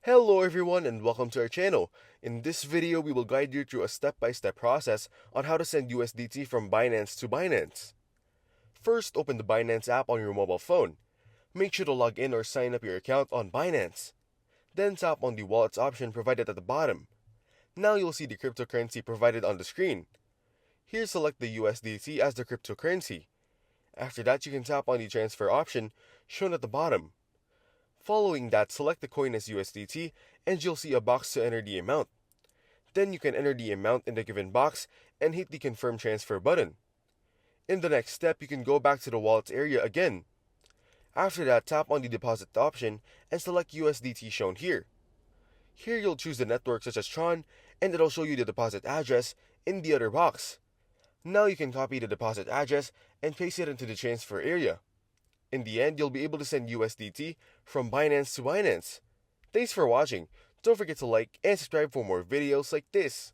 Hello everyone and welcome to our channel. In this video, we will guide you through a step-by-step process on how to send USDT from Binance to Binance. First, open the Binance app on your mobile phone. Make sure to log in or sign up your account on Binance. Then tap on the wallets option provided at the bottom. Now you'll see the cryptocurrency provided on the screen. Here, select the USDT as the cryptocurrency. After that, you can tap on the transfer option shown at the bottom. Following that, select the coin as USDT and you'll see a box to enter the amount. Then you can enter the amount in the given box and hit the confirm transfer button. In the next step, you can go back to the wallets area again. After that, tap on the deposit option and select USDT shown here. Here you'll choose the network such as Tron and it'll show you the deposit address in the other box. Now you can copy the deposit address and paste it into the transfer area. In the end, you'll be able to send USDT from Binance to Binance. Thanks for watching. Don't forget to like and subscribe for more videos like this.